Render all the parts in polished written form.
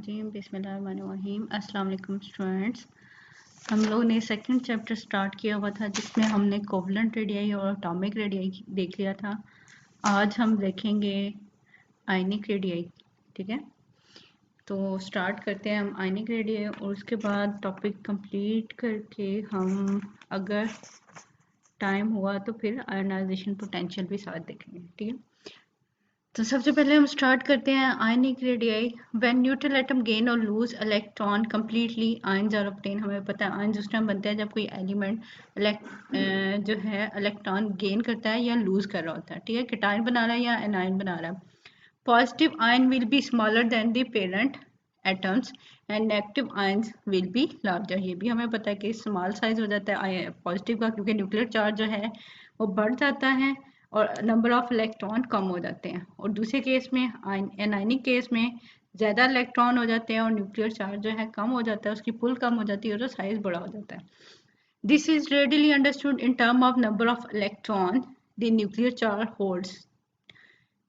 रजीम बिस्मिल्लाहिर्रहमानिर्रहीम। अस्सलाम वालेकुम स्टूडेंट्स। हम लोग ने सेकंड चैप्टर स्टार्ट किया हुआ था जिसमें हमने कोवलेंट रेडियाई और एटॉमिक रेडियाई देख लिया था। आज हम देखेंगे आयनिक रेडियाई। ठीक है, तो स्टार्ट करते हैं हम आयनिक रेडियाई और उसके बाद टॉपिक कंप्लीट करके हम अगर टाइम हुआ तो फिर आयनाइजेशन पोटेंशियल भी साथ देखेंगे। ठीक है, तो सबसे पहले हम स्टार्ट करते हैं ionic radii. When neutral atom gain और lose electron completely ions are obtain. हमें पता है आयंस उस टाइम बनते हैं जब कोई एलिमेंट जो है इलेक्ट्रॉन गेन करता है या लूज कर रहा होता है। ठीक है, केटायन बना रहा है या एनायन बना रहा है। Positive ion will be smaller than the parent atoms and negative ions will be larger. ये भी हमें पता है कि स्मॉल साइज हो जाता है पॉजिटिव का, क्योंकि न्यूक्लियर चार्ज जो है वो बढ़ जाता है और नंबर ऑफ इलेक्ट्रॉन कम हो जाते हैं। और दूसरे केस में एनायनिक केस में ज़्यादा इलेक्ट्रॉन हो जाते हैं और न्यूक्लियर चार्ज जो है कम हो जाता है, उसकी पुल कम हो जाती है और साइज बड़ा हो जाता है। This is readily understood in term of number of electron the nuclear charge holds.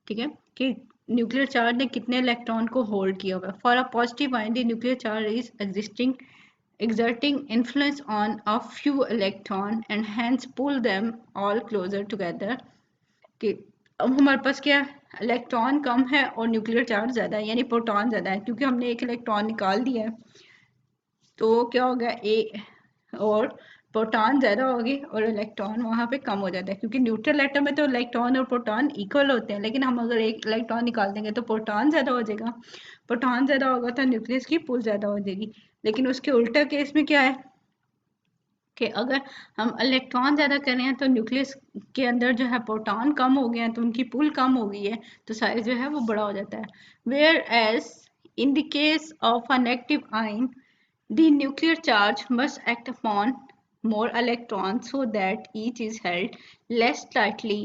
ठीक है, कि न्यूक्लियर चार्ज ने कितने इलेक्ट्रॉन को होल्ड किया हुआ है। For a positive ion the nuclear charge is exerting influence on a few electron and hence pull them all closer together। कि अब हमारे पास क्या इलेक्ट्रॉन कम है और न्यूक्लियर चार्ज ज़्यादा है, यानी प्रोटॉन ज़्यादा है। क्योंकि हमने एक इलेक्ट्रॉन निकाल दिया है तो क्या हो गया, ए और प्रोटॉन ज़्यादा होगी और इलेक्ट्रॉन वहाँ पे कम हो जाता है। क्योंकि न्यूट्रल एटम में तो इलेक्ट्रॉन और प्रोटॉन इक्वल होते हैं, लेकिन हम अगर एक इलेक्ट्रॉन निकाल देंगे तो प्रोटॉन ज़्यादा हो जाएगा। प्रोटॉन ज़्यादा होगा तो न्यूक्लियस की पुल ज़्यादा हो जाएगी। लेकिन उसके उल्टा केस में क्या है कि अगर हम इलेक्ट्रॉन ज़्यादा कर रहे हैं तो न्यूक्लियस के अंदर जो है प्रोटॉन कम हो गए हैं तो उनकी पुल कम हो गई है, तो साइज जो है वो बड़ा हो जाता है। Where as in the case of a negative ion the nuclear charge must act upon more electrons so that each is held less tightly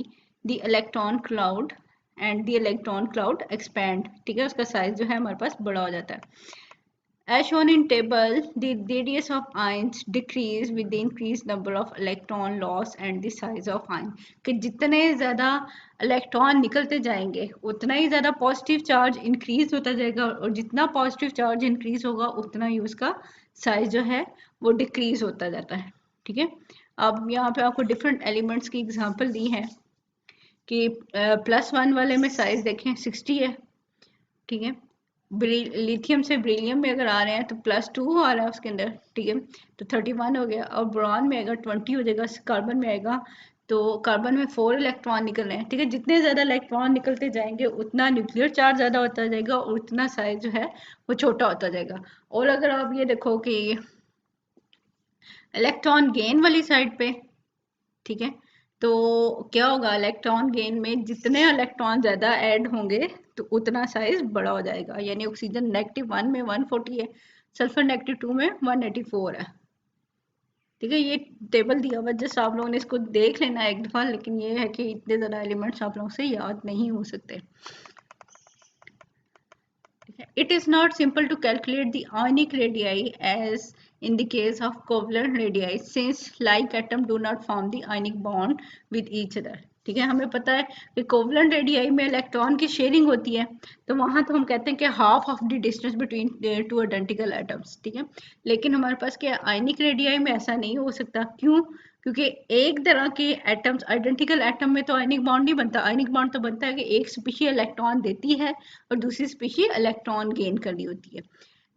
the electron cloud and the electron cloud expand। ठीक है, उसका size जो है हमारे पास बड़ा हो जाता है। As shown in table, the radius of ions decrease with the increased number of electron loss and the size of ion। कि जितने ज़्यादा इलेक्ट्रॉन निकलते जाएंगे उतना ही ज़्यादा पॉजिटिव चार्ज इंक्रीज होता जाएगा और जितना पॉजिटिव चार्ज इंक्रीज होगा उतना ही उसका साइज जो है वो डिक्रीज होता जाता है। ठीक है, अब यहाँ पे आपको डिफरेंट एलिमेंट्स की एग्जांपल दी है कि +1 वाले में साइज देखें 60 है। ठीक है, लिथियम से ब्रिलियम में अगर आ रहे हैं तो +2 आ रहा है उसके अंदर। ठीक है, तो 31 हो गया। और बोरॉन में अगर 20 हो जाएगा। कार्बन में आएगा तो कार्बन में 4 इलेक्ट्रॉन निकल रहे हैं। ठीक है, जितने ज़्यादा इलेक्ट्रॉन निकलते जाएंगे उतना न्यूक्लियर चार्ज ज़्यादा होता जाएगा और उतना साइज जो है वो छोटा होता जाएगा। और अगर आप ये देखो कि इलेक्ट्रॉन गेन वाली साइड पे, ठीक है, तो क्या होगा, इलेक्ट्रॉन गेन में जितने इलेक्ट्रॉन ज़्यादा ऐड होंगे तो उतना साइज बड़ा हो जाएगा। यानी ऑक्सीजन -1 में 140 है, सल्फर -2 में 184 है। ठीक है, ये टेबल दिया हुआ, जस्ट आप लोगों ने इसको देख लेना एक दफ़ा, लेकिन ये है कि इतने ज़्यादा एलिमेंट्स आप लोगों से याद नहीं हो सकते। It is not simple to calculate the ionic radii as in the case of covalent radii since like atom do not form the ionic bond with each other। ठीक है, हमें पता है कि कोवलेंट रेडियाई में इलेक्ट्रॉन की sharing होती है, तो वहाँ तो हम कहते हैं कि half of the distance between two identical atoms. ठीक है, लेकिन हमारे पास क्या आयनिक रेडियाई में ऐसा नहीं हो सकता। क्यों? क्योंकि एक तरह के एटम्स, आइडेंटिकल एटम में तो आयनिक बॉन्ड नहीं बनता। आयनिक बॉन्ड तो बनता है कि एक स्पीशी इलेक्ट्रॉन देती है और दूसरी स्पीशी इलेक्ट्रॉन गेन कर रही होती है।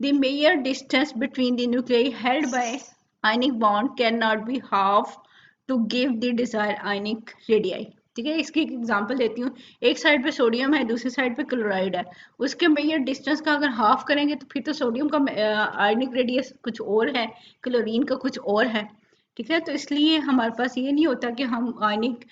The major distance between the nuclei held by ionic bond can not be half to give the desired ionic radii. ठीक है, इसकी एक एग्जांपल देती हूँ। एक साइड पे सोडियम है, दूसरी साइड पे क्लोराइड है। उसके मेजर डिस्टेंस का अगर हाफ करेंगे तो फिर तो सोडियम का आयनिक रेडियस कुछ और है, क्लोरीन का कुछ और है। ठीक है, तो इसलिए हमारे पास ये नहीं होता कि हम आयनिक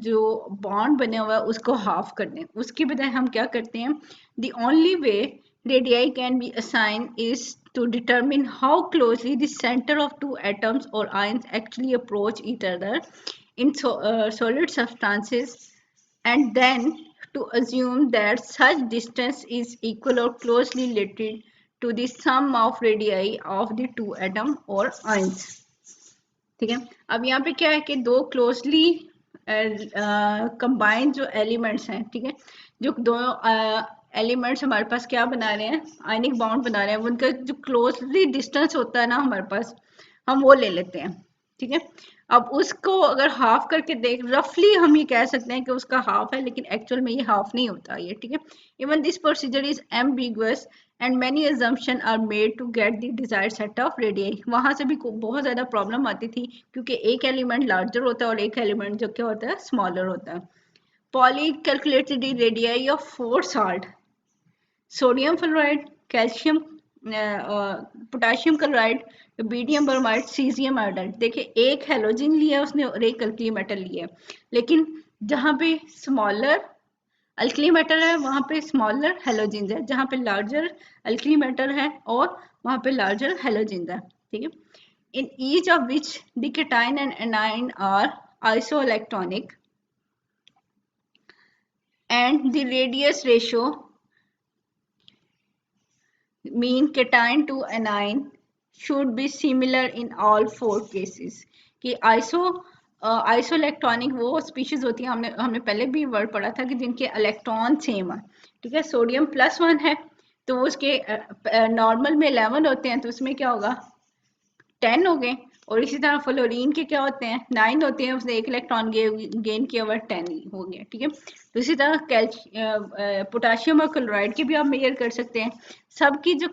जो बॉन्ड बने हुआ है उसको हाफ कर दें। उसकी बजाय हम क्या करते हैं, the only way radii can be assign is to determine how closely the center of two atoms or ions actually approach each other in solid substances, and then to assume that such distance is equal or closely related to the sum of radii of the two atom or ions। ठीक है, अब यहाँ पे क्या है कि दो closely combined जो एलिमेंट्स हैं, ठीक है, जो दोनों एलिमेंट्स हमारे पास क्या बना रहे हैं, आयनिक बॉन्ड बना रहे हैं, उनका जो क्लोजली डिस्टेंस होता है ना हमारे पास, हम वो ले लेते हैं। ठीक है, अब उसको अगर हाफ करके देख, रफली हम ये कह सकते हैं कि उसका हाफ है, लेकिन एक्चुअल में ये हाफ नहीं होता ये। ठीक है, even this procedure is ambiguous and many assumption are made to get the desired set of radii. वहां से भी बहुत ज्यादा प्रॉब्लम आती थी, क्योंकि एक एलिमेंट लार्जर होता है और एक एलिमेंट जो क्या होता है स्मॉलर होता है। Pauli calculated the radii of 4 salt, sodium fluoride, calcium, potassium chloride, rubidium bromide, caesium iodide. देखिए एक हेलोजन लिया उसने और एक अल्कली मेटल लिया, लेकिन जहाँ पे स्मॉलर अल्कली मेटल है वहाँ पे स्मॉलर हेलोजन है, जहाँ पे लार्जर अल्कली मेटल है और वहाँ पे लार्जर हेलोजन है। ठीक है, in each of which the cation and anion are isoelectronic and the radius ratio mean cation to anion should be similar in all 4 cases। कि आइसोइलेक्ट्रॉनिक वो स्पीशीज होती है, हमने पहले भी वर्ड पढ़ा था कि जिनके इलेक्ट्रॉन सेम है। ठीक है, सोडियम +1 है तो उसके नॉर्मल में 11 होते हैं, तो उसमें क्या होगा 10 हो गए। और इसी तरह फ्लोरीन के क्या होते हैं 9 होते हैं, उसने एक इलेक्ट्रॉन गेन किया हुआ 10 हो गया। ठीक है, तो इसी तरह पोटाशियम और क्लोराइड की भी आप मेजर कर सकते हैं। सबकी जो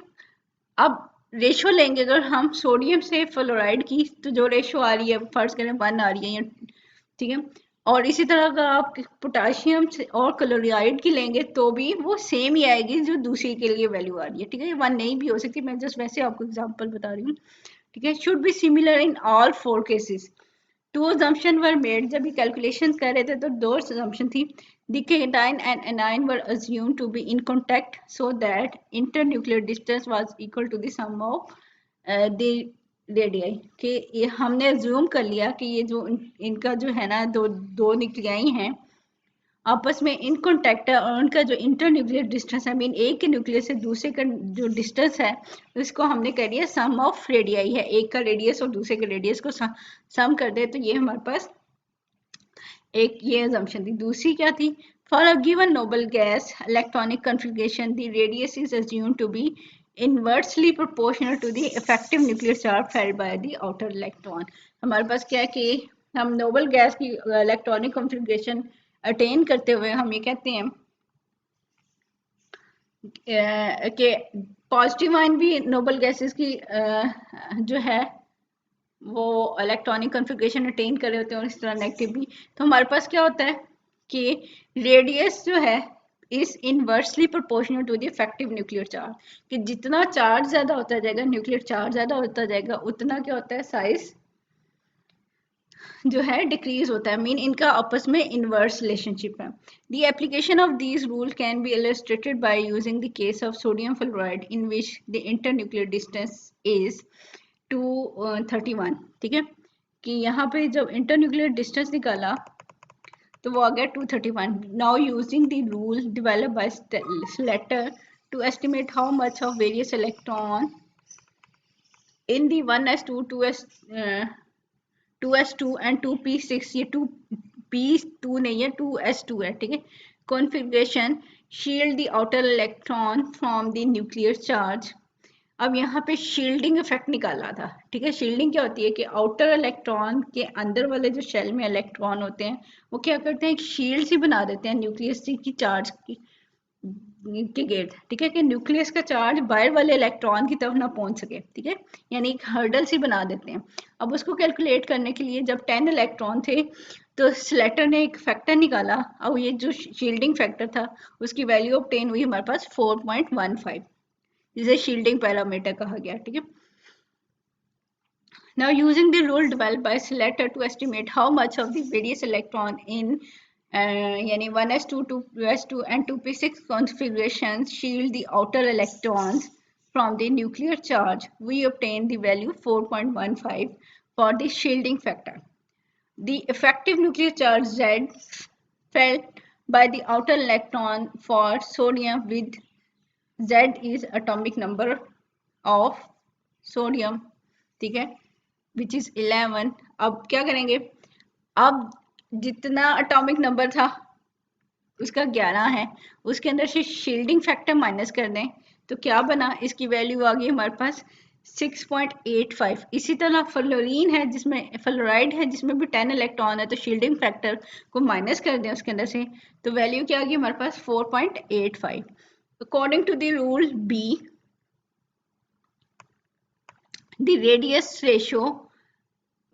अब रेशो लेंगे, अगर हम सोडियम से फ्लोराइड की तो जो रेशो आ रही है फर्ज करें 1 आ रही है या ठीक है, और इसी तरह अगर आप पोटाशियम से और क्लोराइड की लेंगे तो भी वो सेम ही आएगी जो दूसरी के लिए वैल्यू आ रही है। ठीक है, ये 1 नहीं भी हो सकती, मैं जस्ट वैसे आपको एग्जांपल बता रही हूँ। ठीक है, should be similar in all 4 cases. 2 assumption were made। जब ये कैलकुलेशन कर रहे थे तो 2 assumption थी। The cation and anion were assumed to be in contact so that internuclear distance was equal to the sum of the radii। कि ये हमने assume कर लिया कि ये जो इनका जो है ना दो न्यूक्लियाई हैं आपस में इन कॉन्टैक्ट है, और उनका जो इंटर न्यूक्लियर डिस्टेंस है, मीन एक के न्यूक्लियस से दूसरे का जो डिस्टेंस है उसको हमने कह दिया सम ऑफ रेडियाई है। एक का रेडियस और दूसरे के रेडियस को सम कर दे तो ये हमारे पास एक ये assumption थी। दूसरी क्या थी, for a given noble gas electronic configuration the radius is assumed to be inversely proportional to the effective nuclear charge felt by the outer electron। हमारे पास क्या है कि हम नोबल गैस की इलेक्ट्रॉनिक कॉन्फ़िगरेशन अटेन करते हुए हम ये कहते हैं कि पॉजिटिव आयन भी नोबल गैसेस की जो है वो इलेक्ट्रॉनिक कॉन्फ़िगरेशन अटेन कर रहे होते हैं और इस तरह नेगेटिव भी। तो हमारे पास क्या होता है कि रेडियस जो है is inversely proportional to the effective nuclear charge. कि जितना चार्ज ज्यादा होता जाएगा, न्यूक्लियर चार्ज ज्यादा होता जाएगा, उतना क्या होता है साइज जो है डिक्रीज होता है। मीन इनका आपस में इनवर्स रिलेशनशिप है। The application of these rule can be illustrated by using the case of sodium fluoride in which the internuclear distance is 231। ठीक है, कि यहाँ पे जब इंटरन्यूक्लियर डिस्टेंस निकाला तो वो आ गया 231। Now using the rule develop by Slater to estimate how much of various electron in the 1s2 2s2 and 2p6, ये 2p2 नहीं है 2s2 है। ठीक है, configuration shield the outer electron from the nuclear charge. अब यहाँ पे shielding effect निकाला था। ठीक है, शील्डिंग क्या होती है कि आउटर इलेक्ट्रॉन के अंदर वाले जो शेल में इलेक्ट्रॉन होते हैं वो क्या करते हैं, एक शील्ड सी बना देते हैं न्यूक्लियस की चार्ज की गेट। ठीक है, कि न्यूक्लियस का चार्ज बाहर वाले इलेक्ट्रॉन की तरफ ना पहुंच सके। ठीक है, यानी एक हर्डल सी बना देते हैं। अब उसको कैलकुलेट करने के लिए जब 10 इलेक्ट्रॉन थे तो स्लेटर ने एक फैक्टर निकाला। अब ये जो शील्डिंग फैक्टर था उसकी वैल्यू ऑब्टेन हुई हमारे पास 4.15, जिसे शील्डिंग पैरामीटर कहा गया। ठीक है, now using the rule developed by Slater to estimate how much of the various electron in यानी 1s2 2s2 and 2p6 configurations shield the outer electrons from the nuclear charge, we obtain the value 4.15 for the shielding factor. The effective nuclear charge Z felt by the outer electron for sodium with Z is atomic number of sodium। ठीक है, which is 11। अब क्या करेंगे, अब जितना atomic number था उसका 11 है, उसके अंदर से शील्डिंग फैक्टर माइनस कर दें तो क्या बना, इसकी वैल्यू आ गई हमारे पास 6.85। इसी तरह फ्लोरीन है जिसमें फ्लोराइड है जिसमें भी 10 इलेक्ट्रॉन है, तो शील्डिंग फैक्टर को माइनस कर दें उसके अंदर से तो वैल्यू क्या आ गई हमारे पास 4.85। According to the rule B, the radius ratio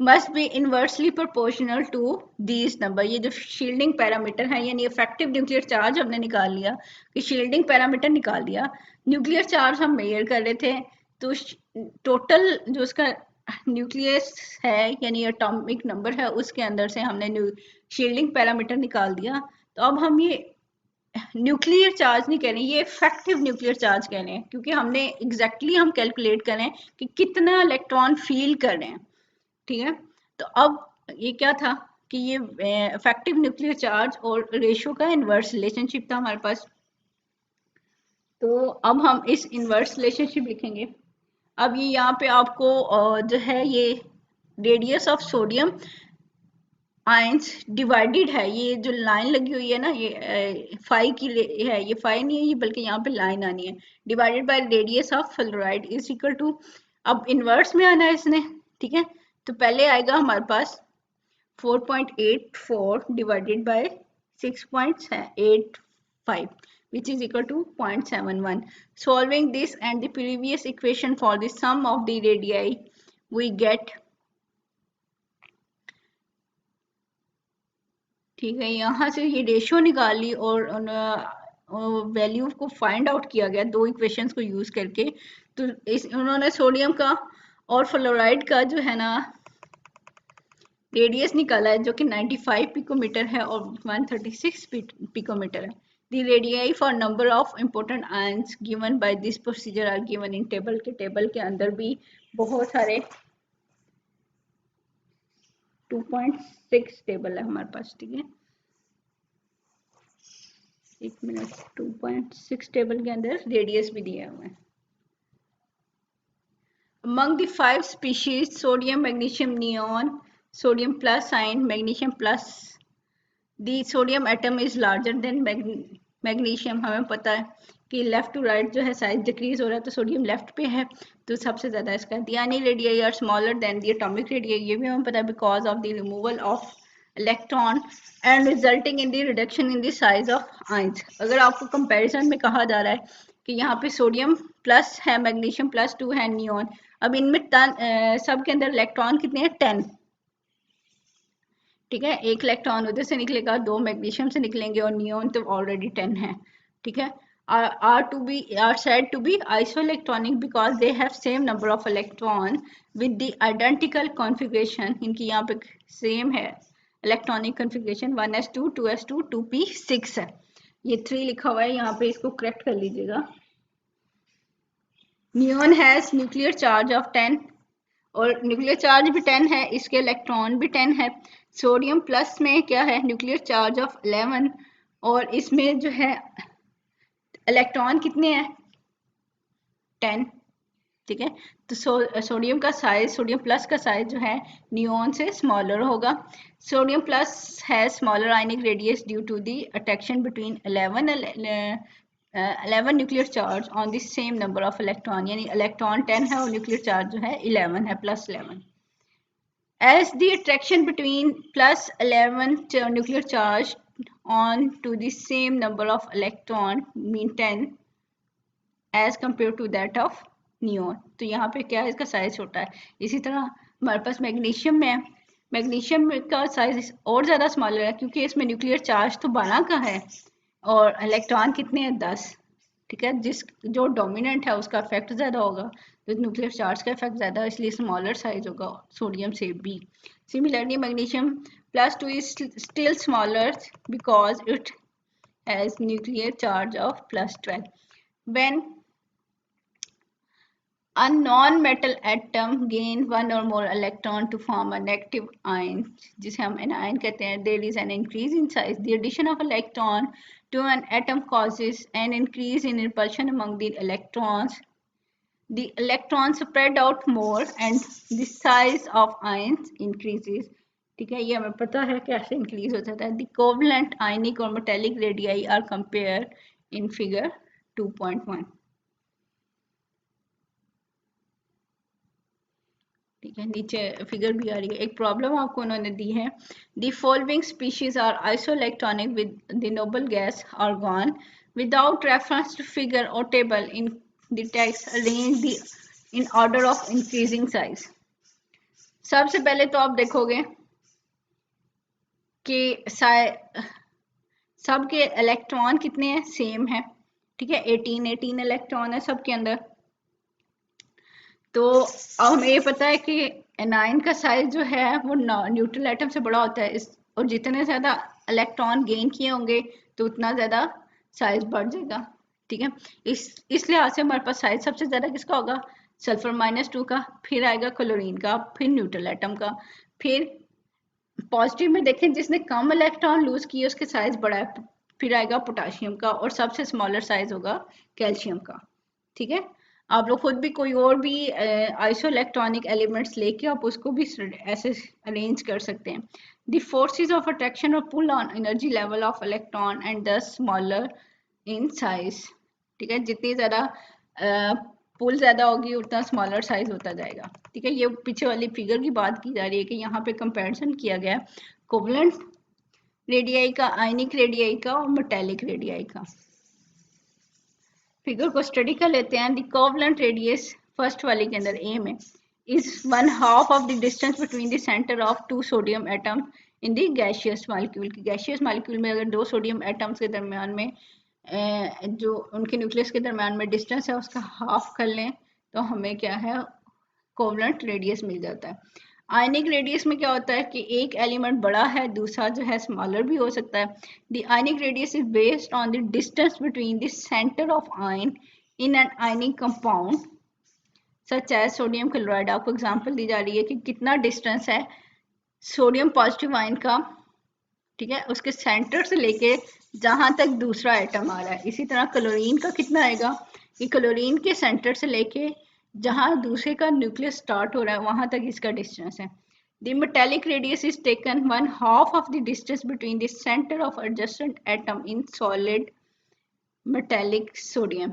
must be inversely proportional to these number। ये जो शील्डिंग पैरामीटर है यानी इफेक्टिव न्यूक्लियर चार्ज हमने निकाल लिया कि शील्डिंग पैरामीटर निकाल दिया, न्यूक्लियर चार्ज हम मेजर कर रहे थे तो टोटल जो उसका न्यूक्लियस है यानी एटॉमिक नंबर है उसके अंदर से हमने शील्डिंग पैरामीटर निकाल दिया। तो अब हम ये न्यूक्लियर चार्ज नहीं कह रहे, ये इफेक्टिव न्यूक्लियर चार्ज कह रहे हैं क्योंकि हमने एग्जैक्टली हम कैलकुलेट करें कि कितना इलेक्ट्रॉन फील कर रहे हैं। ठीक है, तो अब ये क्या था कि ये इफेक्टिव न्यूक्लियर चार्ज और रेशियो का इनवर्स रिलेशनशिप था हमारे पास। तो अब हम इस इनवर्स रिलेशनशिप लिखेंगे। अब ये यहाँ पे आपको जो है ये radius of sodium ions divided है, ये जो लाइन लगी हुई है ना ये फाई की है, ये फाई नहीं है ये बल्कि यहाँ पे लाइन आनी है, divided by radius of fluoride is equal to, अब इनवर्स में आना है इसने। ठीक है, तो पहले आएगा हमारे पास 4.84 divided by 6.85 which is equal to 0.71. Solving this and the previous equation for the sum of the radii we get, ठीक है, यहाँ से ये रेशियो निकाल ली और वैल्यू को फाइंड आउट किया गया दो इक्वेशंस को यूज करके। तो इस उन्होंने सोडियम का और फ्लोराइड का जो है ना रेडियस निकाला है जो कि 95 पिकोमीटर है और 136 पिकोमीटर है। The radii for number of important ions given by this procedure are given in table के टेबल के अंदर भी बहुत सारे 2.6 टेबल है हमारे पास। ठीक है, एक मिनट, 2.6 टेबल के अंदर रेडियस भी दिया हुआ है। Among the 5 species, sodium, magnesium, neon, sodium plus ion, magnesium plus, the sodium atom is larger than magnesium। हमें पता है कि लेफ्ट टू राइट जो है साइज डिक्रीज हो रहा है तो सोडियम लेफ्ट पे है तो सबसे ज्यादा इसका। the ionic radii are smaller than the atomic radii, ये भी हमें पता है because of the removal of electron and resulting in the reduction in the size of ions। अगर आपको कंपैरिजन में कहा जा रहा है कि यहाँ पे सोडियम प्लस है, मैग्नीशियम प्लस 2 है, नियोन, अब इनमें सब के अंदर इलेक्ट्रॉन कितने हैं, 10। ठीक है, एक इलेक्ट्रॉन उधर से निकलेगा, दो मैग्नीशियम से निकलेंगे और नियोन तो ऑलरेडी 10 है। ठीक है, are said to be isoelectronic because they have same number of electron with the identical configuration। इनकी यहाँ पे सेम है electronic configuration, 1s2 2s2 2p6 है। ये 3 लिखा हुआ है यहाँ पे, इसको करेक्ट कर लीजिएगा। Neon has nuclear charge of 10 और न्यूक्लियर चार्ज भी 10 है, इसके इलेक्ट्रॉन भी 10 है। सोडियम प्लस में क्या है, न्यूक्लियर चार्ज ऑफ 11 और इसमें जो है इलेक्ट्रॉन कितने हैं, 10। ठीक है, तो सोडियम का साइज, सोडियम प्लस का साइज जो है नियोन से स्मॉलर होगा। सोडियम प्लस है smaller ionic radius due to the attraction between 11 nuclear charge on the same number of electron, यानी इलेक्ट्रॉन 10 है और न्यूक्लियर चार्ज जो है 11 है, plus 11। As the attraction between plus 11 nuclear charge on to the same number of electron mean 10 as compared to that of neon, तो यहाँ पे क्या है, इसका साइज छोटा है। इसी तरह हमारे पास मैग्नीशियम में, मैग्नीशियम का साइज और ज़्यादा स्मॉलर है क्योंकि इसमें न्यूक्लियर चार्ज तो 12 का है और इलेक्ट्रॉन कितने हैं, 10। ठीक है, जिस जो डोमिनेंट है उसका इफेक्ट ज़्यादा होगा, तो न्यूक्लियर चार्ज का इफेक्ट ज़्यादा है, इसलिए स्मॉलर साइज होगा सोडियम से भी। Similarly magnesium plus 2 is still smaller because it has nuclear charge of plus 12। When a non-metal atom gain one or more electron to form a negative ion, जिसे हम anion कहते हैं, there is an increase in size। The addition of electron to an atom causes an increase in repulsion among the electrons। The electrons spread out more and the size of ions increases। ठीक है, ये हमें पता है कैसे increase हो जाता है। द कोवलेंट आयनिक और metallic radii are compare in figure 2.1। ठीक है, नीचे फिगर भी आ रही है। एक प्रॉब्लम आपको उन्होंने दी है, the following species are isoelectronic with the noble gas argon without reference to figure और table in the text arrange the in order of increasing size. सबसे पहले तो आप देखोगे कि सबके इलेक्ट्रॉन कितने हैं, सेम है। ठीक है, 18 इलेक्ट्रॉन है सबके अंदर। तो अब हमें ये पता है कि एनाइन का साइज जो है वो न्यूट्रल एटम से बड़ा होता है इस, और जितने ज्यादा इलेक्ट्रॉन गेन किए होंगे तो उतना ज्यादा साइज बढ़ जाएगा। ठीक है, इस लिहाज से हमारे पास साइज सबसे ज्यादा किसका होगा, सल्फर -2 का, फिर आएगा क्लोरीन का, फिर न्यूट्रल एटम का, फिर पॉजिटिव में देखें जिसने कम इलेक्ट्रॉन लूज किए उसके साइज बड़ा है, फिर आएगा पोटाशियम का, और सबसे स्मॉलर साइज होगा कैल्शियम का। ठीक है, आप लोग खुद भी कोई और भी आइसो इलेक्ट्रॉनिक एलिमेंट्स लेके आप उसको भी ऐसे अरेंज कर सकते हैं। द फोर्सेस ऑफ अट्रैक्शन और pull on energy level of electron and the smaller in size. ठीक है, जितनी ज्यादा पुल ज्यादा होगी उतना स्मॉलर साइज होता जाएगा। ठीक है, ये पीछे वाली फिगर की बात की जा रही है कि यहाँ पे कंपैरिजन किया गया कोवलेंट रेडियाई का, आयनिक रेडियाई का और मेटेलिक रेडियाई का। फिगर को स्टडी कर लेते हैं। द कोवलेंट रेडियस फर्स्ट वाले के अंदर ए में is 1/2 of the distance between the centre of 2 sodium atom in the gaseous molecule. Gaseous molecule में अगर 2 सोडियम एटम्स के दरमियान में जो उनके न्यूक्लियस के दरमियान में डिस्टेंस है उसका हाफ कर लें तो हमें क्या है, कोवलेंट रेडियस मिल जाता है। आयनिक रेडियस में क्या होता है कि एक एलिमेंट बड़ा है, दूसरा जो है स्मॉलर भी हो सकता है। The ionic radius is based on the distance between the centre of ion in an ionic compound such as sodium chloride. आपको एग्जांपल दी जा रही है कि कितना डिस्टेंस है सोडियम पॉजिटिव आयन का, ठीक है, उसके सेंटर से लेके जहां तक दूसरा एटम आ रहा है। इसी तरह क्लोरीन का कितना आएगा कि क्लोरीन के सेंटर से लेके जहां दूसरे का न्यूक्लियस स्टार्ट हो रहा है वहां तक इसका डिस्टेंस है। The metallic radius is taken 1/2 of the distance between the center of adjacent atom in solid metallic sodium।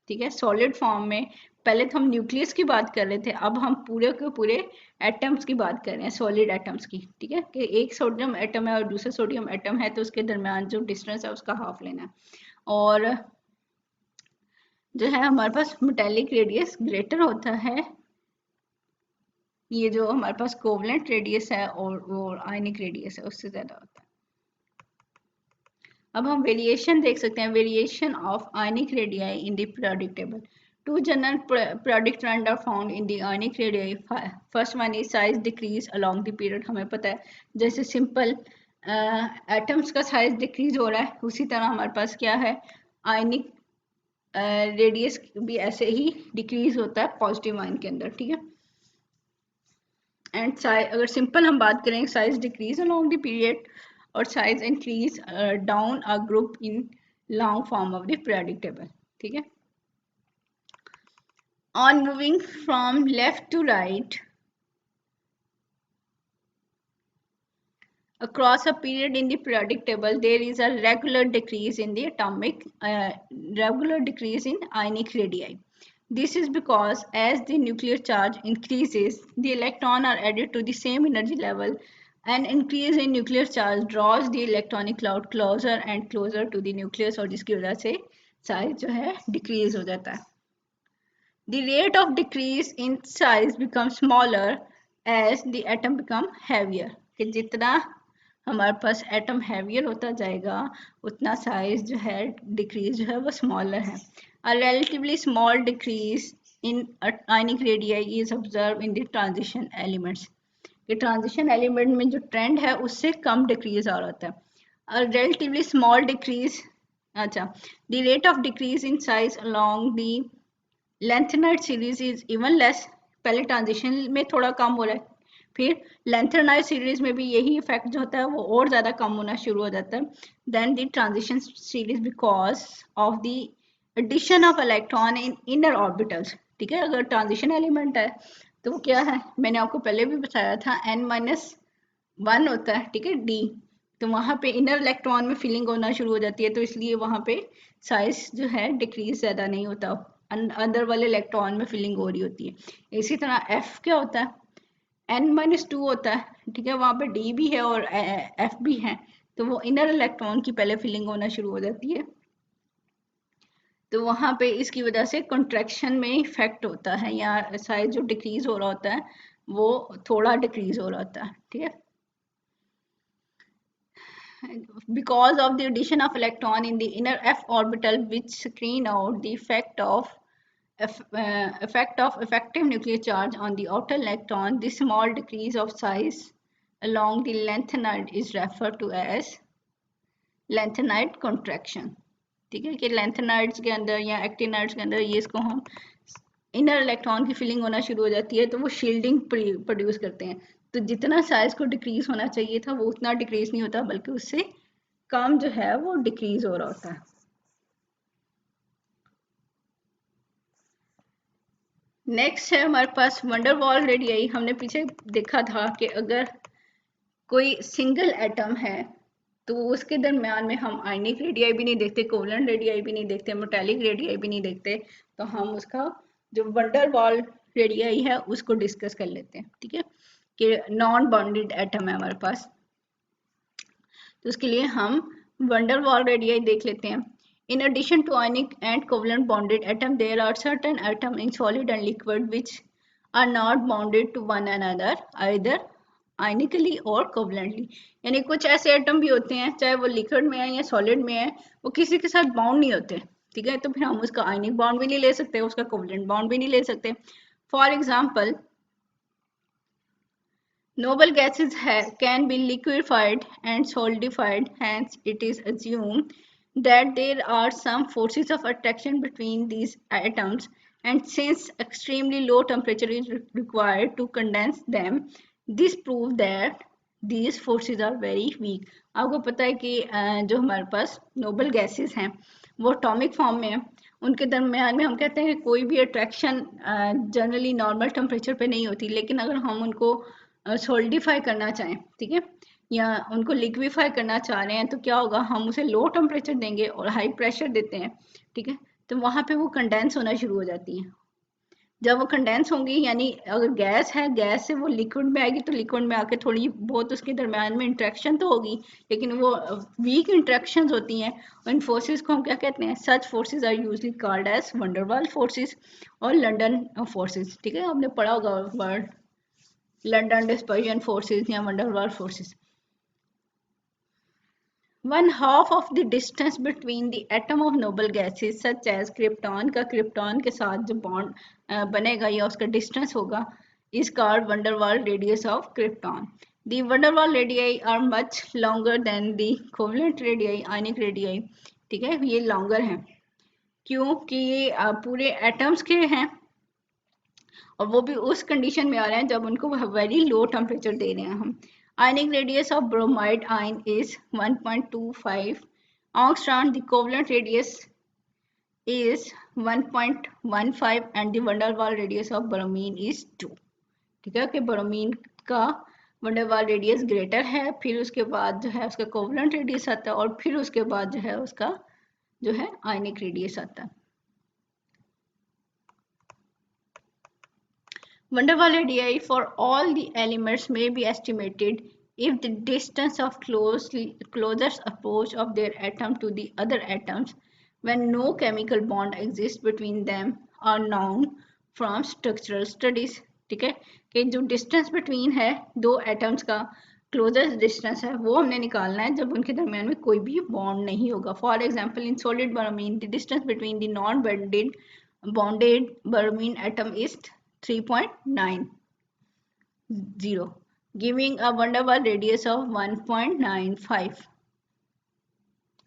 ठीक है, सॉलिड फॉर्म में पहले तो हम न्यूक्लियस की बात कर रहे थे, अब हम पूरे के पूरे एटम्स की बात कर रहे हैं, सॉलिड एटम्स की। ठीक है, कि एक सोडियम एटम है और दूसरा सोडियम एटम है तो उसके दरमियान जो डिस्टेंस है उसका हाफ लेना है। और जो है हमारे पास मेटेलिक रेडियस ग्रेटर होता है, ये जो हमारे पास कोवलेंट रेडियस है और आयनिक रेडियस है उससे ज्यादा होता है। अब हम वेरिएशन देख सकते हैं, variation of ionic radii in the periodic table. Two general periodic trends are found in the ionic radii. First one is size decrease along the period। हमें पता है जैसे सिंपल एटम्स का साइज डिक्रीज हो रहा है उसी तरह हमारे पास क्या है, आयनिक रेडियस भी ऐसे ही डिक्रीज होता है पॉजिटिव आयन के अंदर। ठीक है, एंड अगर सिंपल हम बात करें size decrease along the period और size increase down a group in long form of the periodic table. ठीक है, on moving from left to right across a period in the periodic table, there is a regular decrease in the atomic regular decrease in ionic radii. This is because as the nuclear charge increases, the electrons are added to the same energy level. An increase in nuclear charge draws the electronic cloud closer and closer to the nucleus और जिसकी वजह से size जो है decrease हो जाता है। The rate of decrease in size becomes smaller as the atom become heavier। कि जितना हमारे पास एटम heavier होता जाएगा उतना साइज जो है डिक्रीज जो है वो स्मॉलर है। A relatively small decrease in ionic radii is observed in the transition elements। कि ट्रांजिशन एलिमेंट में जो ट्रेंड है उससे कम डिक्रीज आ रहा होता है। A relatively small decrease, अच्छा, the rate of decrease in size along the lanthanide series is even less. पहले ट्रांजिशन में थोड़ा कम हो रहा है, फिर लेंथेनाइड सीरीज में भी यही इफेक्ट जो होता है वो और ज्यादा कम होना शुरू हो जाता है। Then the transition series because of the addition of electron in inner orbitals. ठीक है, अगर ट्रांजिशन एलिमेंट है तो वो क्या है, मैंने आपको पहले भी बताया था n 1 होता है, ठीक है, डी, तो वहां पे इनर इलेक्ट्रॉन में फिलिंग होना शुरू हो जाती है, तो इसलिए वहां पे साइज जो है डिक्रीज ज्यादा नहीं होता, अंदर वाले इलेक्ट्रॉन में फिलिंग हो रही होती है। इसी तरह एफ क्या होता है, n-2 होता है, ठीक है, वहां पे डी भी है और एफ भी है, तो वो इनर इलेक्ट्रॉन की पहले फिलिंग होना शुरू हो जाती है, तो वहां पे इसकी वजह से कंट्रैक्शन में इफेक्ट होता है, या साइज जो डिक्रीज हो रहा होता है वो थोड़ा डिक्रीज हो रहा होता है, ठीक है। Because of the addition of electron in the inner f orbital which screen out the effect of effective nuclear charge on the outer electron, this small decrease of size along the lanthanide is referred to as lanthanide contraction। ठीक है, कि lanthanides के अंदर या actinides के अंदर ये इसको हम इनर इलेक्ट्रॉन की फिलिंग होना शुरू हो जाती है, तो वो शील्डिंग प्रोड्यूस करते हैं, तो जितना साइज को डिक्रीज होना चाहिए था वो उतना डिक्रीज नहीं होता, बल्कि उससे कम जो है वो डिक्रीज हो रहा होता है। नेक्स्ट है हमारे पास वंडरवॉल रेडियाई। हमने पीछे देखा था कि अगर कोई सिंगल एटम है तो उसके दरम्यान में हम आयनिक रेडियाई भी नहीं देखते, कोवलेंट रेडियाई भी नहीं देखते, मेटालिक रेडियाई भी नहीं देखते, तो हम उसका जो वंडरवॉल रेडियाई है उसको डिस्कस कर लेते हैं, ठीक है, कि नॉन बॉन्डेड एटम है हमारे पास, तो उसके लिए हम वंडरवॉल रेडियाई देख लेते हैं। In addition to ionic and covalent bonded atom, there are certain atoms in solid and liquid which are not bonded to one another either आयनिकली और कोवलेंटली, यानी कुछ ऐसे एटम भी होते हैं चाहे वो लिक्विड में है या सॉलिड में है, वो किसी के साथ बाउंड नहीं होते, ठीक है, तो फिर हम उसका आयनिक बॉन्ड भी नहीं ले सकते, उसका कोवलेंट बॉन्ड भी नहीं ले सकते। For example, noble gases can be liquefied and solidified, hence it is assumed that there are some forces of attraction between these atoms, and since extremely low temperature is required to condense them, this proves that these forces are very weak। आपको पता है कि जो हमारे पास noble gases हैं वो atomic form में है, उनके दरम्यान में हम कहते हैं कि कोई भी अट्रैक्शन जनरली नॉर्मल टेम्परेचर पे नहीं होती, लेकिन अगर हम उनको सोल्डिफाई करना चाहें, ठीक है, या उनको लिक्विफाई करना चाह रहे हैं, तो क्या होगा, हम उसे लो टेम्परेचर देंगे और हाई प्रेशर देते हैं, ठीक है, तो वहां पे वो कंडेंस होना शुरू हो जाती है। जब वो कंडेंस होंगी, यानी अगर गैस है, गैस से वो लिक्विड में आएगी, तो लिक्विड में आके थोड़ी बहुत उसके दरम्यान में इंट्रैक्शन तो होगी, लेकिन वो वीक इंट्रैक्शन होती हैं, इन फोर्सेस को हम क्या कहते हैं, such forces are usually called as van der Waals forces और लंदन फोर्सेस, ठीक है, आपने पढ़ा होगा वर्ड लंदन डिस्पर्जन फोर्सेस या van der Waals forces. One half of the distance between the atom of noble gases such as krypton का krypton के साथ जो bond बनेगा या उसका distance होगा is called van der Waals radius of krypton। The van der Waals radii are much longer than the covalent radii, ionic radii, ठीक है, ये longer हैं क्योंकि ये पूरे atoms के हैं और वो भी उस कंडीशन में आ रहे हैं जब उनको वेरी लो टेम्परेचर दे रहे हैं हम। Ionic radius of bromide ion is 1.25 angstrom. The covalent radius is 1.15 and the van der Waals radius of bromine is 2। ठीक है, कि ब्रोमीन का van der Waals radius greater है, फिर उसके बाद जो है उसका कोवलेंट रेडियस आता है और फिर उसके बाद जो है उसका जो है आयनिक रेडियस आता है। Van der Waals radii for all the elements may be estimated if the distance of closest approach of their atom to the other atoms when no chemical bond exists between them are known from structural studies। ठीक है, कि जो distance between है दो atoms का closest distance है वो हमने निकालना है जब उनके दरमियान में कोई भी bond नहीं होगा। For example, in solid bromine the distance between the non-bonded bromine atom is 3.90, giving a van der Waals radius of 1.95,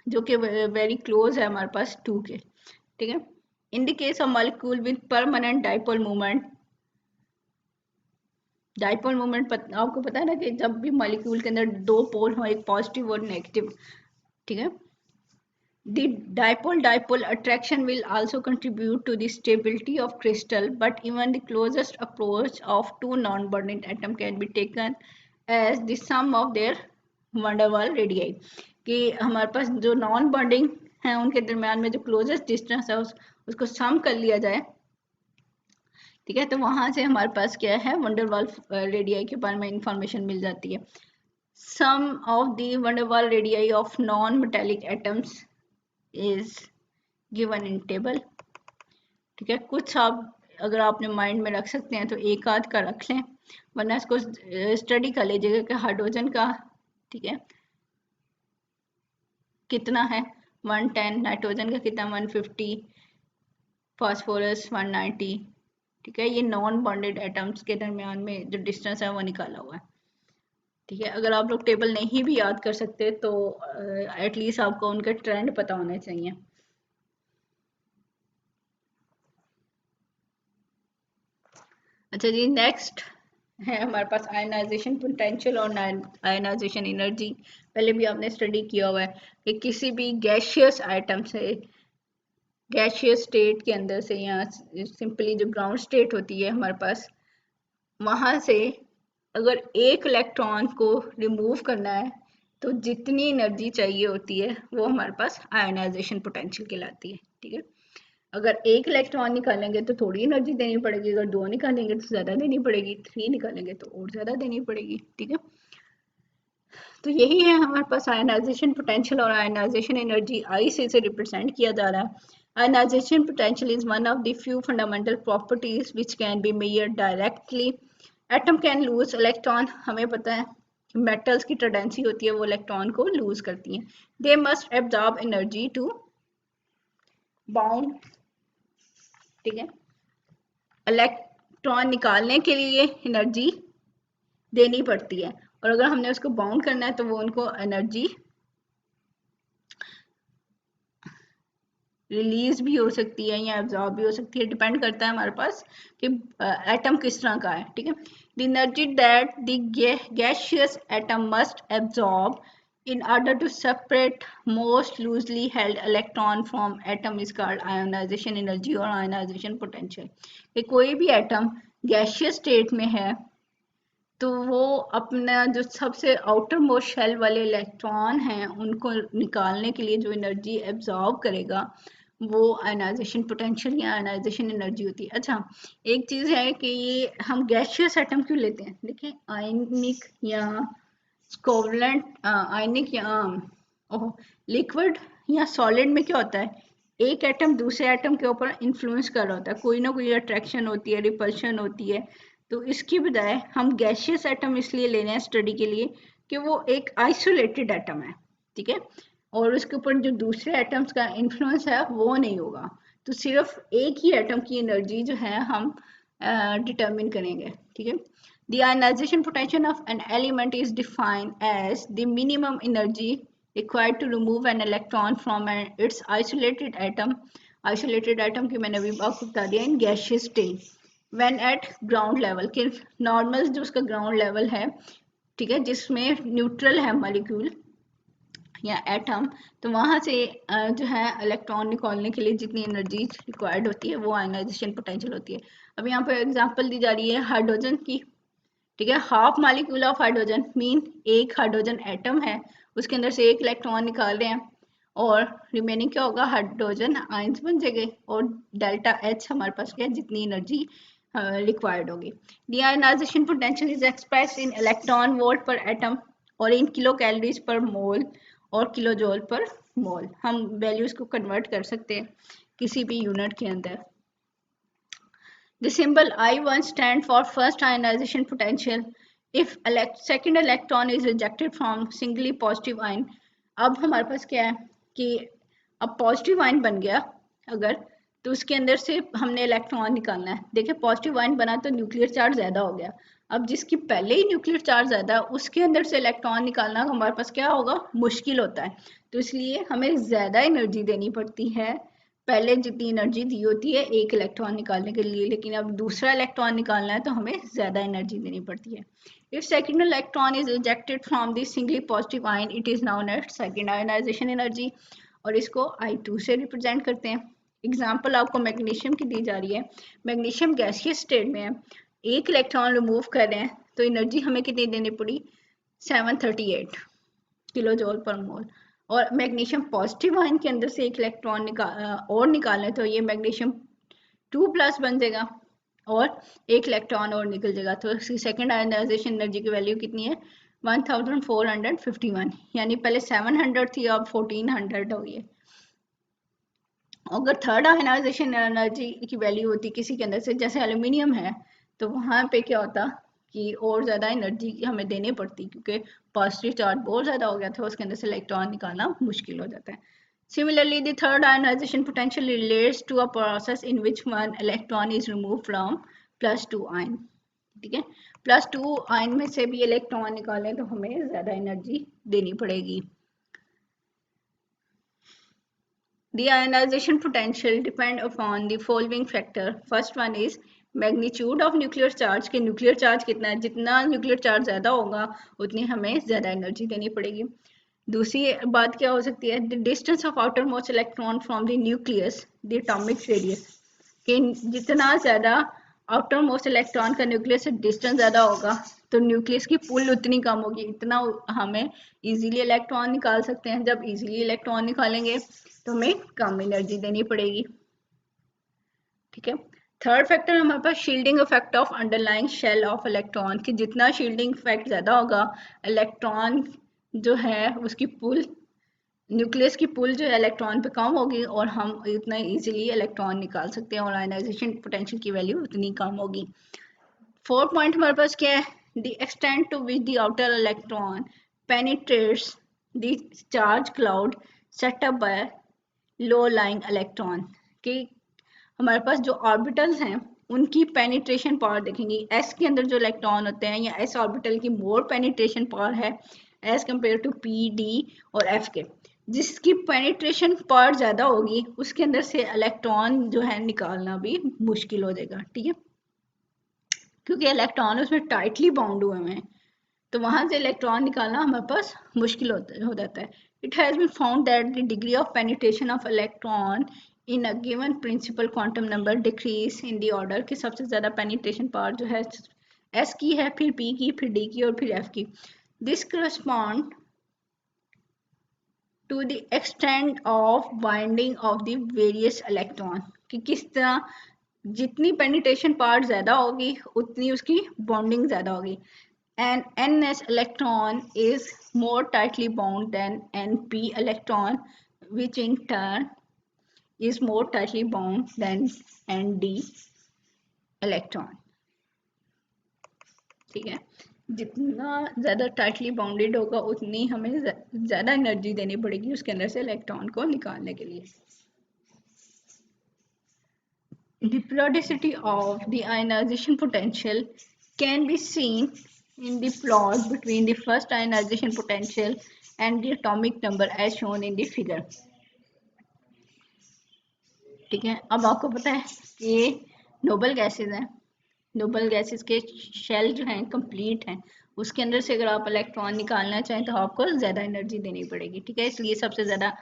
जो कि वेरी क्लोज है हमारे पास 2 के, ठीक है। इन the case of molecule with permanent dipole movement, dipole movement आपको पता है ना कि जब भी मॉलिक्यूल के अंदर दो पोल हो, एक पॉजिटिव और नेगेटिव, ठीक है, the dipole-dipole attraction will also contribute to the stability of crystal, but even the closest approach of two non-bonding atoms can be taken as the sum of their van der Waals radii, कि हमारे पास जो non bonding है उनके दरमियान में जो closest distance है उसको सम कर लिया जाए, ठीक है। तो वहां से हमारे पास क्या है, van der Waals रेडियाई के बारे में इंफॉर्मेशन मिल जाती है। Some of the van der Waals radii of non metallic atoms is given in table, ठीक है। कुछ आप अगर आपने माइंड में रख सकते हैं तो एक आध का रख लें, वरना इसको स्टडी कर लीजिएगा कि हाइड्रोजन का, ठीक है, कितना है 110, नाइट्रोजन का कितना 150, फास्फोरस 190, ठीक है। ये नॉन बॉन्डेड एटम्स के दरमियान में जो डिस्टेंस है वो निकाला हुआ है, ठीक है। अगर आप लोग टेबल नहीं भी याद कर सकते तो एटलीस्ट आपको उनका ट्रेंड पता होना चाहिए। अच्छा जी, नेक्स्ट है हमारे पास आयनाइजेशन पोटेंशियल और आयनाइजेशन एनर्जी। पहले भी आपने स्टडी किया हुआ है कि किसी भी गैशियस आइटम से, गैशियस स्टेट के अंदर से, या सिंपली जो ग्राउंड स्टेट होती है हमारे पास, वहां से अगर एक इलेक्ट्रॉन को रिमूव करना है तो जितनी एनर्जी चाहिए होती है वो हमारे पास आयनाइजेशन पोटेंशियल कहलाती है, ठीक है। अगर एक इलेक्ट्रॉन निकालेंगे तो थोड़ी एनर्जी देनी पड़ेगी, अगर दो निकालेंगे तो ज्यादा देनी पड़ेगी, 3 निकालेंगे तो और ज्यादा देनी पड़ेगी, ठीक है। तो यही है हमारे पास आयनाइजेशन पोटेंशियल और आयनाइजेशन एनर्जी आई से रिप्रेजेंट किया जा रहा है। Ionization potential is one of the few fundamental properties which can be measured directly. Atom can lose electron, हमें पता है मेटल्स की टेंडेंसी होती है वो इलेक्ट्रॉन को लूज करती हैं। They must absorb energy to bound, ठीक है। इलेक्ट्रॉन निकालने के लिए एनर्जी देनी पड़ती है, और अगर हमने उसको बाउंड करना है तो वो उनको एनर्जी रिलीज भी हो सकती है या एब्जॉर्ब भी हो सकती है, डिपेंड करता है हमारे पास कि एटम किस तरह का है, ठीक है। The energy that the gaseous atom must absorb in order to separate most loosely held electron from atom is called ionization energy और ionization potential। कि कोई भी एटम गैसियस स्टेट में है तो वो अपना जो सबसे आउटर मोस्ट शेल वाले इलेक्ट्रॉन हैं उनको निकालने के लिए जो एनर्जी एब्जॉर्ब करेगा वो आयनाइजेशन पोटेंशियल या आयनाइजेशन एनर्जी होती है। अच्छा, एक चीज़ है कि ये हम गैसियस एटम क्यों लेते हैं, देखिए आयनिक या कोवलेंट, आयनिक या लिक्विड या सॉलिड में क्या होता है, एक एटम दूसरे एटम के ऊपर इन्फ्लुएंस कर रहा होता है, कोई ना कोई अट्रैक्शन होती है, रिपल्शन होती है। तो इसकी बजाय हम गैसियस एटम इसलिए ले रहे हैं स्टडी के लिए कि वो एक आइसोलेटेड एटम है, ठीक है, और उसके ऊपर जो दूसरे एटम्स का इन्फ्लुएंस है वो नहीं होगा। तो सिर्फ एक ही एटम की एनर्जी जो है हम डिटरमिन करेंगे, ठीक है। The ionization potential of an element is defined as the minimum energy required to remove an electron from its isolated atom। Isolated atom की मैंने अभी आपको बता दिया इन gaseous state when at ground level, कि normal जो उसका ground level है, ठीक है, जिसमें न्यूट्रल है मॉलिक्यूल या एटम, तो वहां से जो है इलेक्ट्रॉन निकालने के लिए जितनी एनर्जी रिक्वायर्ड होती है वो आयनाइजेशन पोटेंशियल होती है। अब यहाँ पर एग्जांपल दी जा रही है हाइड्रोजन की, ठीक है। Half molecule of hydrogen mean एक हाइड्रोजन एटम है, उसके अंदर से एक इलेक्ट्रॉन निकाल रहे हैं और रिमेनिंग क्या होगा, हाइड्रोजन आयंस बन जाएंगे, और डेल्टा एच हमारे पास क्या है, जितनी एनर्जी रिक्वायर्ड होगी। The ionization potential is express in electron volt per atom और इन किलो कैलोरीज पर मोल और किलो जूल पर मोल। हम वैल्यूज को कन्वर्ट कर सकते हैं किसी भी यूनिट के अंदर। The symbol I1 stands for first ionization potential if second electron is rejected from singly positive ion। अब हमारे पास क्या है कि अब पॉजिटिव आयन बन गया अगर, तो उसके अंदर से हमने इलेक्ट्रॉन निकालना है। देखिए पॉजिटिव आयन बना तो न्यूक्लियर चार्ज ज्यादा हो गया, अब जिसकी पहले ही न्यूक्लियर चार्ज ज्यादा उसके अंदर से इलेक्ट्रॉन निकालना हमारे पास क्या होगा, मुश्किल होता है। तो इसलिए हमें ज्यादा एनर्जी देनी पड़ती है, पहले जितनी एनर्जी दी होती है एक इलेक्ट्रॉन निकालने के लिए, लेकिन अब दूसरा इलेक्ट्रॉन निकालना है तो हमें ज्यादा एनर्जी देनी पड़ती है। If second electron is rejected from the singly positive ion it is known as second ionization energy, और इसको I2 से रिप्रेजेंट करते हैं। एग्जांपल आपको मैग्नीशियम की दी जा रही है, मैग्नीशियम गैसियस स्टेट में है, एक इलेक्ट्रॉन रिमूव कर रहे हैं तो एनर्जी हमें कितनी देनी पड़ी, 738 किलो जूल पर मोल। और मैग्नीशियम पॉजिटिव आयन के अंदर से एक इलेक्ट्रॉन और निकालें तो ये मैग्नीशियम 2+ बन जाएगा और एक इलेक्ट्रॉन और निकल जाएगा। तो इसकी सेकेंड आयनाइजेशन एनर्जी की वैल्यू कितनी है, 1451, यानी पहले 700 थी अब 1400 हो गई है। अगर थर्ड आयनाइजेशन एनर्जी की वैल्यू होती किसी के अंदर से, जैसे एल्यूमिनियम है, तो वहाँ पे क्या होता कि और ज़्यादा एनर्जी हमें देनी पड़ती, क्योंकि पॉजिटिव चार्ज बहुत ज़्यादा हो गया था, उसके अंदर से इलेक्ट्रॉन निकालना मुश्किल हो जाता है। Similarly, the third ionization potential relates to a process in which one electron is removed from +2 ion. ठीक है, +2 आयन में से भी इलेक्ट्रॉन निकालें तो हमें ज़्यादा एनर्जी देनी पड़ेगी। The ionization potential depend upon the following factor. First one is magnitude of nuclear charge, के न्यूक्लियर चार्ज कितना है, जितना न्यूक्लियर चार्ज ज़्यादा होगा उतनी हमें ज़्यादा एनर्जी देनी पड़ेगी। दूसरी बात क्या हो सकती है, the distance of outer most electron from the nucleus, the atomic radius, कि जितना ज़्यादा आउटर मोस्ट इलेक्ट्रॉन का न्यूक्लियस से डिस्टेंस ज़्यादा होगा तो न्यूक्लियस की पुल उतनी कम होगी, इतना हमें इजीली इलेक्ट्रॉन निकाल सकते हैं। जब इजीली इलेक्ट्रॉन निकालेंगे तो हमें कम एनर्जी देनी पड़ेगी। ठीक है, थर्ड फैक्टर हमारे पास shielding effect of underlying shell of electron, कि जितना शील्डिंग इफेक्ट ज़्यादा होगा इलेक्ट्रॉन जो है उसकी पुल, न्यूक्लियस की पुल जो है इलेक्ट्रॉन पे कम होगी और हम इतना इजीली इलेक्ट्रॉन निकाल सकते हैं और आयनाइजेशन पोटेंशियल की वैल्यू उतनी कम होगी। फोर्थ पॉइंट हमारे पास क्या है, the extent to which the outer electron penetrates the charge cloud set up by low lying electron, कि हमारे पास जो ऑर्बिटल्स हैं उनकी पेनिट्रेशन पावर देखेंगे। एस के अंदर जो इलेक्ट्रॉन होते हैं या एस ऑर्बिटल की मोर पेनिट्रेशन पावर है as compare to P, D और एफ के, जिसकी पेनिट्रेशन पावर ज़्यादा होगी उसके अंदर से इलेक्ट्रॉन जो है निकालना भी मुश्किल हो जाएगा। ठीक है, क्योंकि इलेक्ट्रॉन उसमें टाइटली बाउंड हुए हैं तो वहाँ से इलेक्ट्रॉन निकालना हमारे पास मुश्किल हो जाता है। It has been found that the degree of penetration of electron in a given principal quantum number decrease in the order, कि सबसे ज़्यादा पेनिट्रेशन पावर जो है एस की है, फिर पी की, फिर डी की और फिर एफ की। This correspond to the extent of binding of the various electron, कि किस तरह जितनी पेनिट्रेशन पावर ज़्यादा होगी उतनी उसकी बॉन्डिंग ज़्यादा होगी। An NS electron is more tightly bound than NP electron, which in turn is more tightly bound than ND electron. ठीक है, जितना ज़्यादा टाइटली बाउंडेड होगा उतनी हमें ज़्यादा एनर्जी देनी पड़ेगी उसके अंदर से इलेक्ट्रॉन को निकालने के लिए। The periodicity of the ionization potential can be seen in the plot between the first ionization potential and the atomic number as shown in the figure. ठीक है, अब आपको पता है कि ये नोबल गैसेज हैं, नोबल गैसेज के शेल जो हैं कंप्लीट हैं, उसके अंदर से अगर आप इलेक्ट्रॉन निकालना चाहें तो आपको ज़्यादा एनर्जी देनी पड़ेगी। ठीक है, इसलिए सबसे ज़्यादा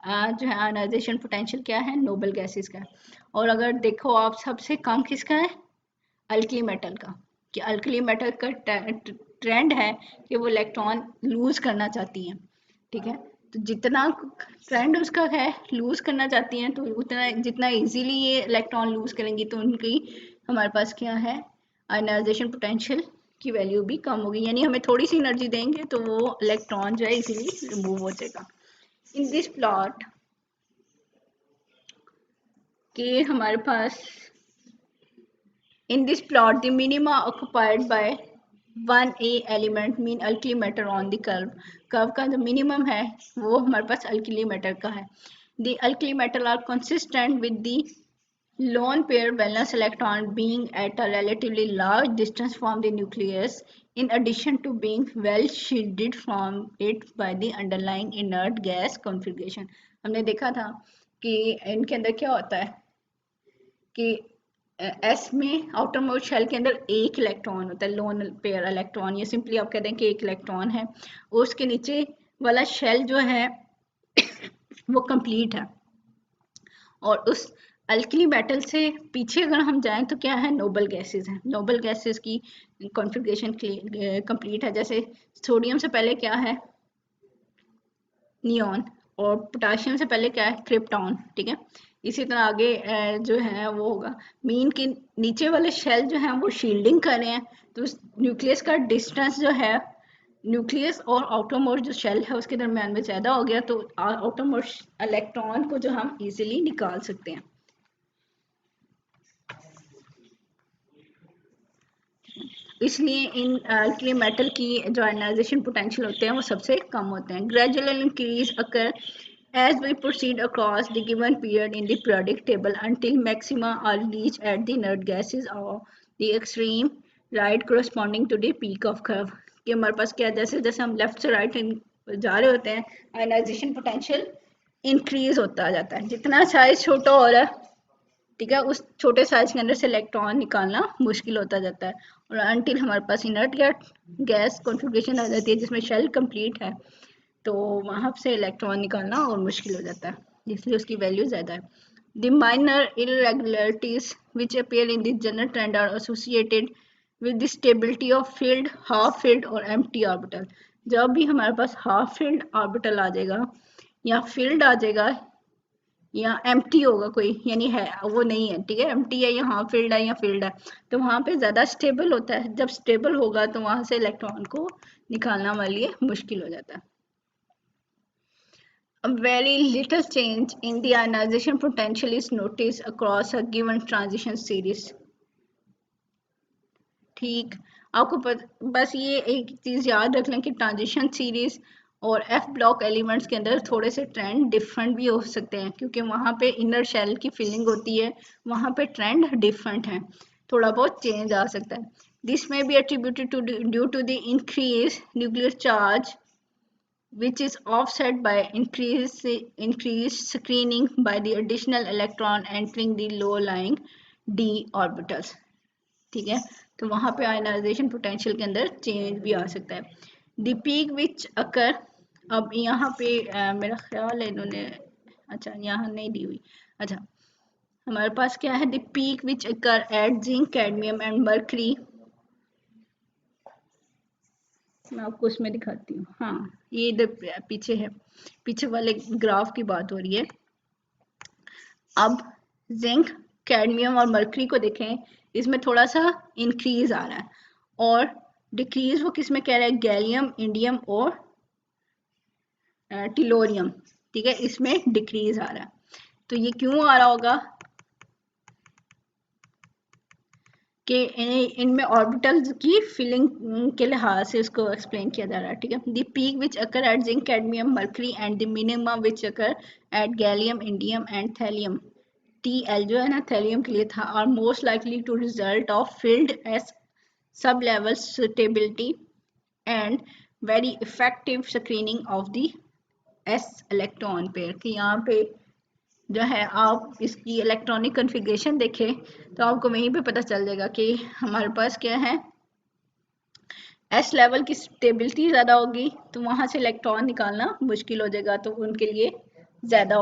जो है आयनाइजेशन पोटेंशियल क्या है, नोबल गैसेज का। और अगर देखो आप सबसे कम किसका है, अल्कली मेटल का, कि अल्कली मेटल का ट्रेंड है कि वो इलेक्ट्रॉन लूज करना चाहती हैं। ठीक है, तो जितना ट्रेंड उसका है लूज करना चाहती हैं तो उतना जितना इजीली ये इलेक्ट्रॉन लूज करेंगी तो उनकी हमारे पास क्या है, आयनाइजेशन पोटेंशियल की वैल्यू भी कम होगी, यानी हमें थोड़ी सी एनर्जी देंगे तो वो इलेक्ट्रॉन जो है इजीली रिमूव हो जाएगा। इन दिस प्लॉट के हमारे पास in this plot the minima occupied by 1a element mean alkali matter on the curve का जो minimum है वो हमारे पास alkali matter का है। The alkali matter are consistent with the lone pair valence electron being at a relatively large distance from the nucleus, in addition to being well shielded from it by the underlying inert gas configuration। हमने देखा था कि इनके अंदर क्या होता है कि एस में आउटर मोस्ट शेल के अंदर एक इलेक्ट्रॉन होता है, लोन पेयर इलेक्ट्रॉन, ये सिंपली आप कहते हैं कि एक इलेक्ट्रॉन है, उसके नीचे वाला शेल जो है वो कंप्लीट है और उस अल्कली मेटल से पीछे अगर हम जाएं तो क्या है, नोबल गैसेस हैं। नोबल गैसेस की कॉन्फ़िगरेशन कंप्लीट है। जैसे सोडियम से पहले क्या है, नियॉन, और पोटाशियम से पहले क्या है, क्रिप्टॉन। ठीक है, इसी तरह आगे जो है वो होगा। मीन के नीचे वाले शेल जो है वो शील्डिंग कर रहे हैं, तो न्यूक्लियस का डिस्टेंस जो है न्यूक्लियस और आउटरमोस्ट जो शेल है उसके दरमियान में ज़्यादा हो गया, तो आउटरमोस्ट इलेक्ट्रॉन को जो हम इजीली निकाल सकते हैं। इसलिए इन अल्कली मेटल की जो आयनाइजेशन पोटेंशियल होते हैं वो सबसे कम होते हैं। Gradual increase occur as we proceed across the given period in the periodic table until maxima are reached at the inert gases or the extreme right corresponding to the peak of curve। कि हमारे पास क्या, जैसे जैसे हम left से right जा रहे होते हैं, आयनाइजेशन पोटेंशियल इंक्रीज होता जाता है। जितना साइज छोटा हो रहा है, ठीक है, उस छोटे साइज के अंदर से इलेक्ट्रॉन निकालना मुश्किल होता जाता है, और अनटिल हमारे पास इनर्ट गैस कॉन्फ़िगरेशन आ जाती है जिसमें शेल कंप्लीट है, तो वहां से इलेक्ट्रॉन निकालना और मुश्किल हो जाता है, इसलिए उसकी वैल्यू ज़्यादा है। The minor irregularities which appear in the general trend are associated with the stability of filled, half filled और empty orbital। जब भी हमारे पास हाफ फील्ड ऑर्बिटल आ जाएगा या फील्ड आ जाएगा या एम्प्टी होगा कोई, यानी है वो नहीं है, ठीक है, एम्प्टी है या हाफ फील्ड है या फील्ड है, तो वहां पे ज्यादा स्टेबल होता है। जब स्टेबल होगा तो वहां से इलेक्ट्रॉन को निकालना हमारे लिए मुश्किल हो जाता है। A very little change in the ionization potential is noticed across a given transition series। ठीक, आपको बस ये एक चीज याद रख लें कि ट्रांजिशन सीरीज और एफ ब्लॉक एलिमेंट्स के अंदर थोड़े से ट्रेंड डिफरेंट भी हो सकते हैं, क्योंकि वहां पे इनर शेल की फिलिंग होती है, वहां पे ट्रेंड डिफरेंट है, थोड़ा बहुत चेंज आ सकता है। This may be attributed to due to the increase nuclear charge which is offset by increased screening by the additional electron entering the low lying d orbitals। ठीक है, तो वहां पे आयनाइजेशन पोटेंशियल के अंदर चेंज भी आ सकता है। द पीक विच अकर, अब यहाँ पे मेरा ख्याल है इन्होंने, अच्छा यहाँ नहीं दी हुई, अच्छा हमारे पास क्या है, the peak which occur at zinc cadmium and mercury. मैं आपको उसमें दिखाती हूँ, हाँ ये इधर पीछे है, पीछे वाले ग्राफ की बात हो रही है। अब जिंक, कैडमियम और मर्करी को देखें, इसमें थोड़ा सा इंक्रीज आ रहा है, और डिक्रीज वो किस में कह रहा है, गैलियम, इंडियम और टिलोरियम। ठीक है, इसमें डिक्रीज आ रहा है, तो ये क्यों आ रहा होगा कि इनमें ऑर्बिटल्स की फिलिंग के लिहाज से इसको एक्सप्लेन किया जा रहा है। ठीक है, the peak which occur at zinc, cadmium, mercury and the minimum which occur at gallium, indium and thallium, TL जो है ना थैलियम के लिए था, are most likely to result of filled s sub level stability and very effective screening of the s electron pair. कि यहाँ पे जो है आप इसकी इलेक्ट्रॉनिक कॉन्फ़िगरेशन देखें तो आपको वहीं पे पता चल जाएगा कि हमारे पास क्या है, एस लेवल की स्टेबिलिटी ज़्यादा होगी तो वहाँ से इलेक्ट्रॉन निकालना मुश्किल हो जाएगा, तो उनके लिए ज़्यादा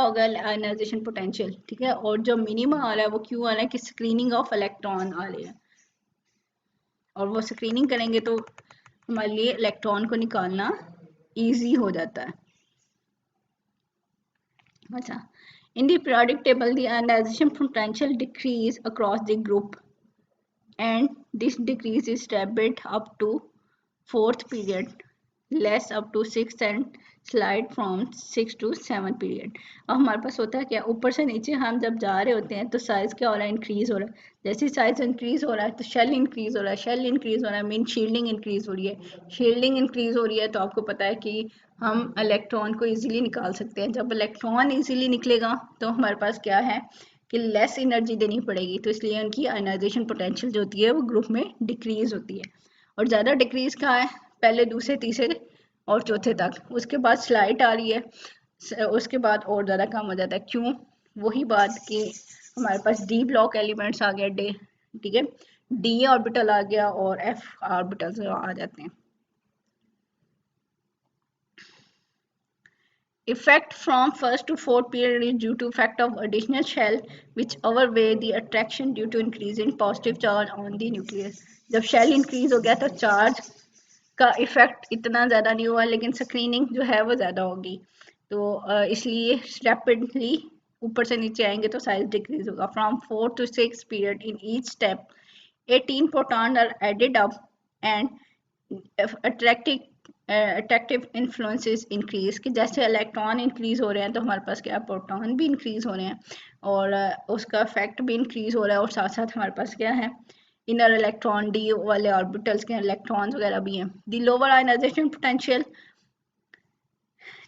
होगा आयनाइजेशन पोटेंशियल। ठीक है, और जो मिनिमम आ रहा है वो क्यों आ रहा है कि स्क्रीनिंग ऑफ इलेक्ट्रॉन आ रहे हैं, और वो स्क्रीनिंग करेंगे तो हमारे लिए इलेक्ट्रॉन को निकालना ईजी हो जाता है। अच्छा, in the periodic table the ionization potential decrease across the group and this decrease is rapid up to fourth period, less up to sixth and slide from 6 to 7 period. अब हमारे पास होता है क्या, ऊपर से नीचे हम जब जा रहे होते हैं तो साइज क्या हो रहा है, इंक्रीज हो रहा है। जैसे साइज इंक्रीज हो रहा है तो शेल इंक्रीज हो रहा है, शेल इंक्रीज हो रहा है मीन शील्डिंग इंक्रीज हो रही है, शील्डिंग इंक्रीज हो रही है तो आपको पता है कि हम इलेक्ट्रॉन को इजीली निकाल सकते हैं। जब इलेक्ट्रॉन इजीली निकलेगा तो हमारे पास क्या है कि लेस एनर्जी देनी पड़ेगी, तो इसलिए उनकी आयनाइजेशन पोटेंशियल जो होती है वो ग्रुप में डिक्रीज होती है। और ज़्यादा डिक्रीज कहाँ है, पहले दूसरे तीसरे और चौथे तक, उसके बाद स्लाइड आ रही है, उसके बाद और ज़्यादा कम हो जाता है। क्यों, वही बात कि हमारे पास डी ब्लॉक एलिमेंट्स आ गया, डे, ठीक है, डी ऑर्बिटल आ गया और एफ ऑर्बिटल आ जाते हैं। Effect from first to fourth period is due to effect of additional shell which overweigh the attraction due to increase in positive charge on the nucleus. जब shell increase हो गया तो charge का effect इतना ज़्यादा नहीं हुआ, लेकिन स्क्रीनिंग जो है वो ज़्यादा होगी, तो इसलिए रैपिडली ऊपर से नीचे आएंगे तो साइज डिक्रीज होगा. From 4 to 6 period in each step 18 proton are added up and attractive influences increase, कि जैसे इलेक्ट्रॉन इंक्रीज हो रहे हैं तो हमारे पास क्या प्रोटॉन भी इंक्रीज हो रहे हैं और उसका इफेक्ट भी इंक्रीज हो रहा है, और साथ साथ हमारे पास क्या है इनर इलेक्ट्रॉन डी वाले ऑर्बिटल्स के इलेक्ट्रॉन्स वगैरह भी हैं. The lower ionization potential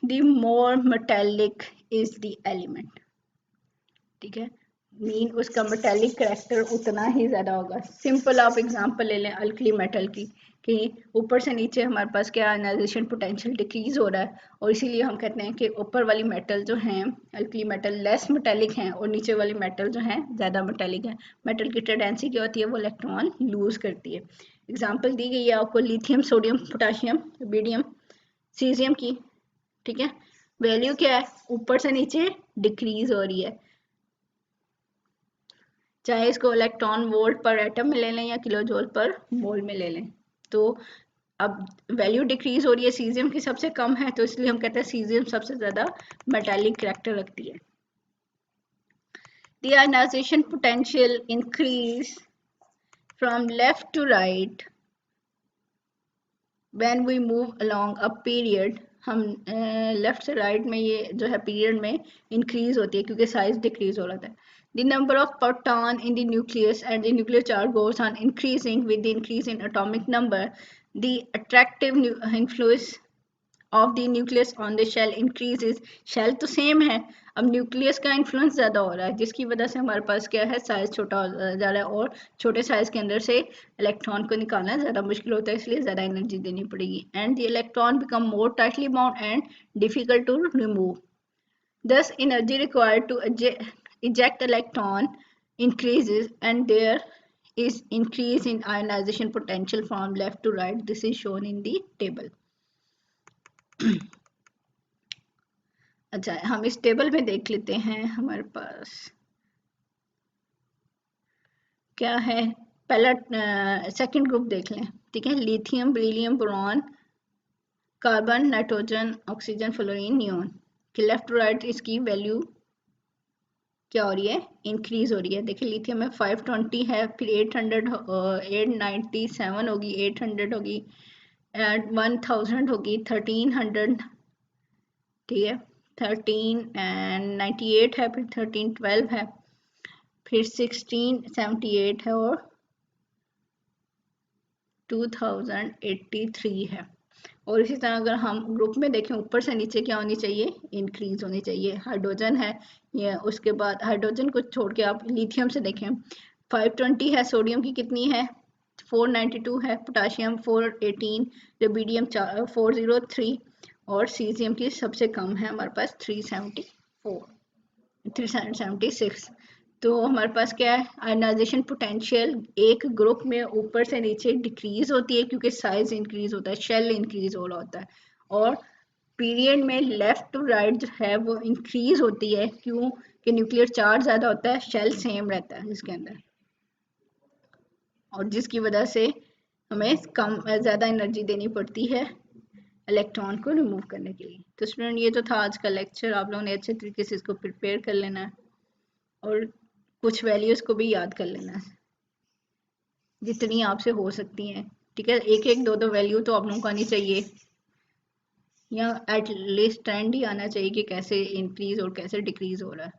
the more metallic is the element. ठीक है, मीन उसका मेटेलिक करेक्टर उतना ही ज़्यादा होगा. सिंपल आप एग्जांपल ले लें अल्कली मेटल की, कि ऊपर से नीचे हमारे पास क्या आयनाइजेशन पोटेंशियल डिक्रीज हो रहा है, और इसीलिए हम कहते हैं कि ऊपर वाली मेटल जो हैं अल्कली मेटल लेस मेटेलिक हैं और नीचे वाली मेटल जो हैं ज़्यादा मेटेलिक हैं. मेटल की टेंडेंसी क्या होती है, वो इलेक्ट्रॉन लूज करती है. एग्जाम्पल दी गई है आपको lithium, sodium, potassium, rubidium, caesium की. ठीक है, वैल्यू क्या है, ऊपर से नीचे डिक्रीज हो रही है, चाहे इसको इलेक्ट्रॉन वोल्ट पर एटम में ले लें या किलो जूल पर मोल में ले लें. तो अब वैल्यू डिक्रीज हो रही है, सीजियम की सबसे कम है, तो इसलिए हम कहते हैं सीजियम सबसे ज़्यादा मेटालिक करैक्टर रखती है. The ionization potential increase from left to right when we move along a period. हम लेफ्ट से राइट में ये जो है पीरियड में इंक्रीज होती है क्योंकि साइज डिक्रीज हो रहा है. The number of proton in the nucleus and the nuclear charge goes on increasing with the increase in atomic number. The attractive influence of the nucleus on the shell increases. shell तो same है, अब nucleus का influence ज़्यादा हो रहा है जिसकी वजह से हमारे पास क्या है साइज छोटा जा रहा है, और छोटे साइज के अंदर से इलेक्ट्रॉन को निकालना ज़्यादा मुश्किल होता है, इसलिए ज़्यादा एनर्जी देनी पड़ेगी. And the electron become more tightly bound and difficult to remove. Thus, energy required to eject electron increases, and there is increase in ionization potential from left to right. This is shown in the table. अच्छा, हम इस table में देख लेते हैं हमारे पास क्या है. पहला सेकंड ग्रुप देख लें. ठीक है, lithium, beryllium, boron, carbon, nitrogen, oxygen, fluorine, neon. कि लेफ्ट टू राइट इसकी वैल्यू क्या हो रही है, इंक्रीज हो रही है. देखिए लिथियम में 520 है, फिर 800 897 होगी, 800 होगी, 1000 होगी, 1300. ठीक है, 1398 है, फिर 1312 है, फिर 1678 है और 2083 है. और इसी तरह अगर हम ग्रुप में देखें ऊपर से नीचे क्या होनी चाहिए, इंक्रीज होनी चाहिए. हाइड्रोजन है ये, उसके बाद हाइड्रोजन को छोड़ के आप लिथियम से देखें 520 है, सोडियम की कितनी है 492 है, पोटाशियम 418, रुबिडियम 403 और सीजियम की सबसे कम है हमारे पास 376. तो हमारे पास क्या है, आयनाइजेशन पोटेंशियल एक ग्रुप में ऊपर से नीचे डिक्रीज होती है क्योंकि साइज इंक्रीज होता है, शेल इंक्रीज हो रहा होता है, और पीरियड में लेफ्ट टू राइट जो है वो इंक्रीज होती है. क्यों कि न्यूक्लियर चार्ज ज़्यादा होता है, शेल सेम रहता है इसके अंदर, और जिसकी वजह से हमें कम ज़्यादा एनर्जी देनी पड़ती है इलेक्ट्रॉन को रिमूव करने के लिए. तो स्टूडेंट ये जो था आज का लेक्चर, आप लोगों ने अच्छे तरीके से इसको प्रिपेयर कर लेना है और कुछ वैल्यूज़ को भी याद कर लेना है जितनी आपसे हो सकती हैं. ठीक है, एक एक दो दो वैल्यू तो आप लोगों को आनी चाहिए, या एटलीस्ट ट्रेंड ही आना चाहिए कि कैसे इंक्रीज और कैसे डिक्रीज हो रहा है.